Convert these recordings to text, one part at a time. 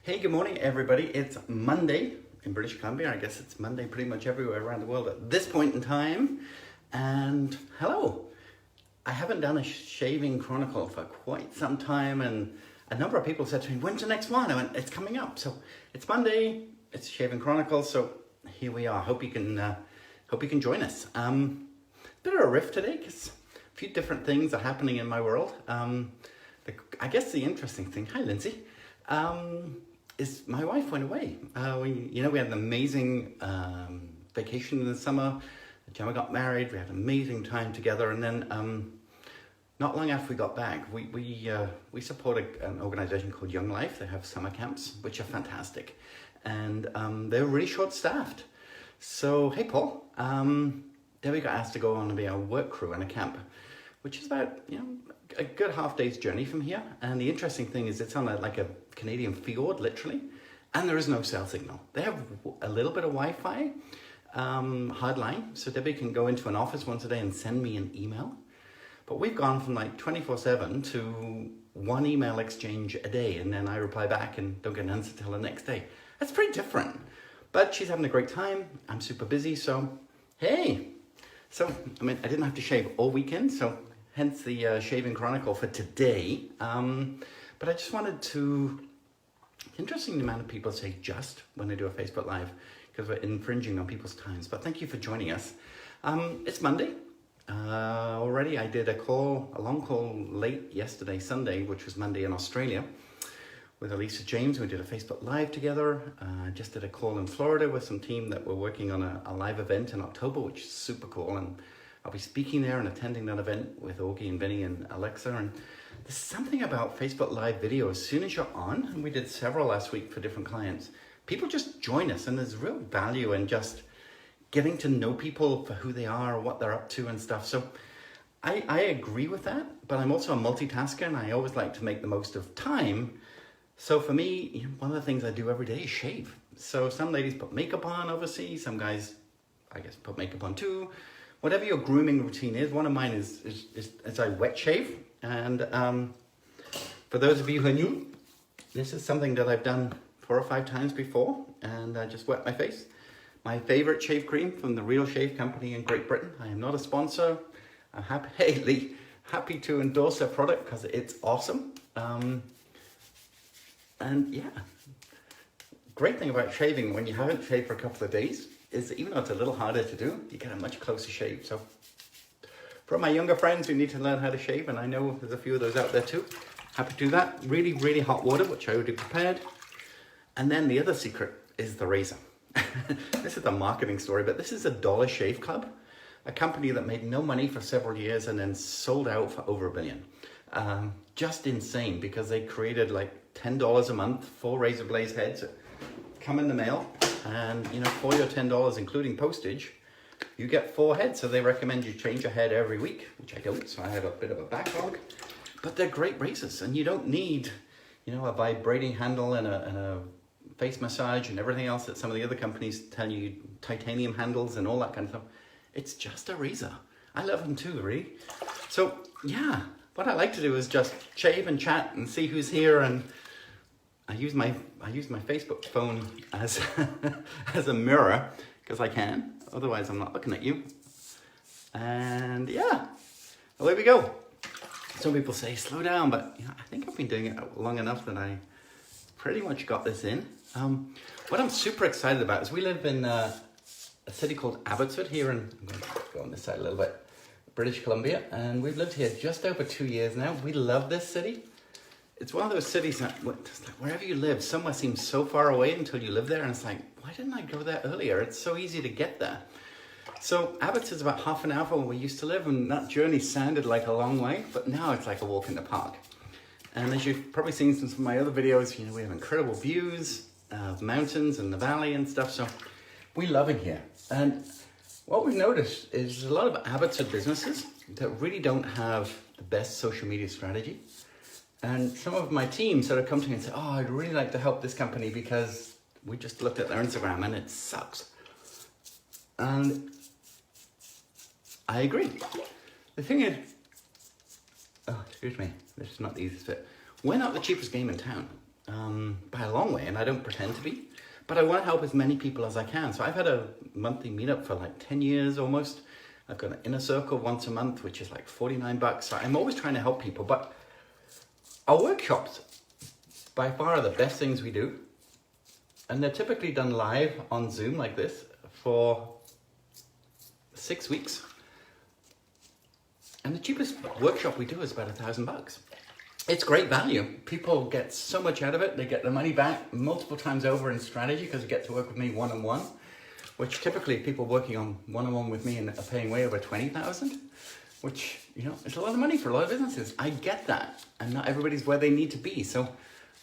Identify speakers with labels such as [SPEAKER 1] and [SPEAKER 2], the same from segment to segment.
[SPEAKER 1] Hey, good morning, everybody. It's Monday in British Columbia. I guess it's Monday pretty much everywhere around the world at this point in time. And hello. I haven't done a shaving chronicle for quite some time, and a number of people said to me, "When's the next one?" I went, "It's coming up." So it's Monday. It's shaving chronicle. So here we are. Hope you can join us. Bit of a riff today because a few different things are happening in my world. I guess the interesting thing. Hi, Lindsay. Is my wife went away. We had an amazing vacation in the summer. Gemma got married. We had an amazing time together, and then not long after we got back, we support an organization called Young Life. They have summer camps, which are fantastic, and they're really short-staffed. So hey, Paul, Debbie got asked to go on to be our work crew in a camp, which is about a good half day's journey from here. And the interesting thing is it's on a Canadian fjord, literally, and there is no cell signal. They have a little bit of Wi-Fi, hardline, so Debbie can go into an office once a day and send me an email. But we've gone from 24/7 to one email exchange a day, and then I reply back and don't get an answer till the next day. That's pretty different. But she's having a great time. I'm super busy, so hey. So, I didn't have to shave all weekend, so hence the shaving chronicle for today. But I just wanted to, interesting the amount of people say just when they do a Facebook Live, because we're infringing on people's times. But thank you for joining us. It's Monday. Already I did a long call late yesterday, Sunday, which was Monday in Australia, with Elisa James. We did a Facebook Live together. Just did a call in Florida with some team that were working on a live event in October, which is super cool. And I'll be speaking there and attending that event with Augie and Vinny and Alexa. And there's something about Facebook Live video. As soon as you're on, and we did several last week for different clients, people just join us, and there's real value in just getting to know people for who they are, what they're up to and stuff. So I agree with that, but I'm also a multitasker, and I always like to make the most of time. So for me, one of the things I do every day is shave. So some ladies put makeup on, obviously. Some guys, I guess, put makeup on too. Whatever your grooming routine is, one of mine is I wet shave. And for those of you who are new, this is something that I've done 4 or 5 times before, and I just wet my face. My favorite shave cream from the Real Shave Company in Great Britain. I am not a sponsor. I'm happy to endorse their product because it's awesome. And yeah, great thing about shaving when you haven't shaved for a couple of days is that even though it's a little harder to do, you get a much closer shave. So for my younger friends who need to learn how to shave, and I know there's a few of those out there too, happy to do that. Really, really hot water, which I already prepared. And then the other secret is the razor. This is a marketing story, but this is a Dollar Shave Club, a company that made no money for several years and then sold out for over $1 billion. Just insane, because they created $10 a month, 4 razor blade heads come in the mail, and for your $10 including postage, you get 4 heads. So they recommend you change your head every week, which I don't, so I had a bit of a backlog. But they're great razors, and you don't need a vibrating handle and a face massage and everything else that some of the other companies tell you, titanium handles and all that kind of stuff. It's just a razor. I love them too, really. So yeah, what I like to do is just shave and chat and see who's here, and I use my Facebook phone as as a mirror because I can. Otherwise, I'm not looking at you. And yeah, away we go. Some people say slow down, but I think I've been doing it long enough that I pretty much got this in. What I'm super excited about is we live in a city called Abbotsford here in, I'm going to go on this side a little bit, British Columbia, and we've lived here just over 2 years now. We love this city. It's one of those cities that, wherever you live, somewhere seems so far away until you live there, and it's like, why didn't I go there earlier? It's so easy to get there. So Abbotsford's about half an hour from where we used to live, and that journey sounded like a long way, but now it's like a walk in the park. And as you've probably seen from some of my other videos, we have incredible views of mountains and the valley and stuff, so we love it here. And what we've noticed is a lot of Abbotsford businesses that really don't have the best social media strategy. And some of my team sort of come to me and say, "Oh, I'd really like to help this company because we just looked at their Instagram and it sucks." And I agree. The thing is, oh, excuse me, this is not the easiest bit. We're not the cheapest game in town. by a long way, and I don't pretend to be. But I want to help as many people as I can. So I've had a monthly meetup for like 10 years almost. I've got an inner circle once a month, which is like $49. So I'm always trying to help people. But our workshops, by far, are the best things we do. And they're typically done live on Zoom like this for 6 weeks. And the cheapest workshop we do is about $1,000. It's great value. People get so much out of it. They get the money back multiple times over in strategy because they get to work with me one-on-one, which typically people working on one-on-one with me are paying way over $20,000, which, you know, it's a lot of money for a lot of businesses. I get that. And not everybody's where they need to be. So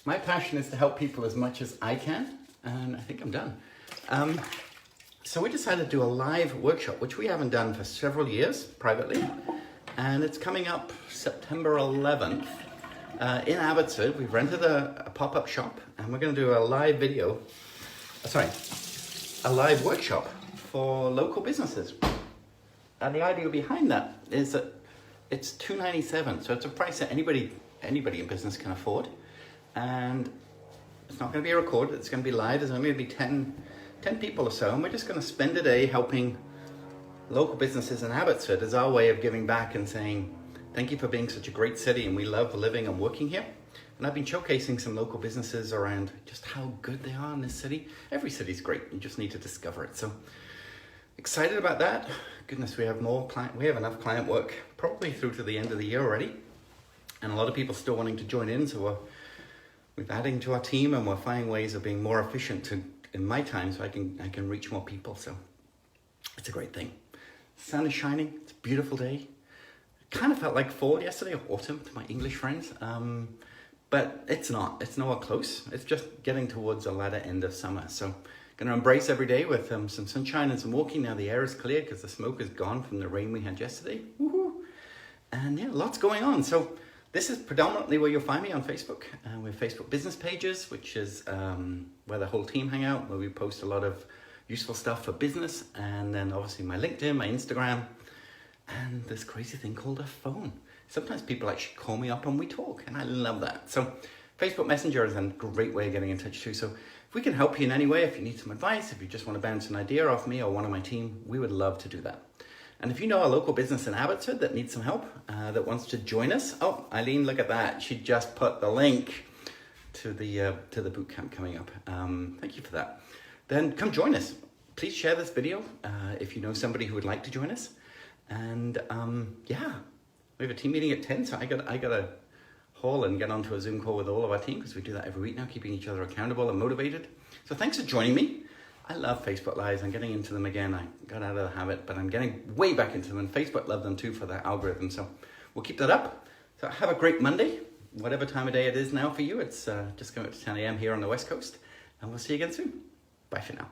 [SPEAKER 1] my passion is to help people as much as I can. And I think I'm done. So we decided to do a live workshop, which we haven't done for several years privately. And it's coming up September 11th. In Abbotsford. We've rented a pop-up shop, and we're going to do a live a live workshop for local businesses. And the idea behind that is that it's $297, so it's a price that anybody in business can afford. And it's not going to be recorded, it's going to be live. There's only going to be 10 people or so, and we're just going to spend a day helping local businesses in Abbotsford as our way of giving back and saying, thank you for being such a great city, and we love living and working here. And I've been showcasing some local businesses around just how good they are in this city. Every city's great, you just need to discover it. So excited about that. Goodness, we have enough client work probably through to the end of the year already. And a lot of people still wanting to join in, so we're adding to our team, and we're finding ways of being more efficient in my time so I can reach more people. So it's a great thing. Sun is shining, it's a beautiful day. Kind of felt like fall yesterday, or autumn to my English friends, but it's not. It's nowhere close. It's just getting towards the latter end of summer. So going to embrace every day with some sunshine and some walking. Now the air is clear because the smoke is gone from the rain we had yesterday. Woohoo! And yeah, lots going on. So this is predominantly where you'll find me on Facebook. We have Facebook business pages, which is where the whole team hang out, where we post a lot of useful stuff for business. And then obviously my LinkedIn, my Instagram, and this crazy thing called a phone. Sometimes people actually call me up and we talk, and I love that. So Facebook Messenger is a great way of getting in touch too. So if we can help you in any way, if you need some advice, if you just want to bounce an idea off me or one of my team, we would love to do that. And if you know a local business in Abbotsford that needs some help, that wants to join us, oh, Eileen, look at that. She just put the link to the boot camp coming up. Thank you for that. Then come join us. Please share this video if you know somebody who would like to join us. And yeah, we have a team meeting at 10, so I got to haul and get onto a Zoom call with all of our team because we do that every week now, keeping each other accountable and motivated. So thanks for joining me. I love Facebook Lives. I'm getting into them again. I got out of the habit, but I'm getting way back into them, and Facebook love them too for their algorithm. So we'll keep that up. So have a great Monday, whatever time of day it is now for you. It's just coming up to 10 a.m. here on the West Coast, and we'll see you again soon. Bye for now.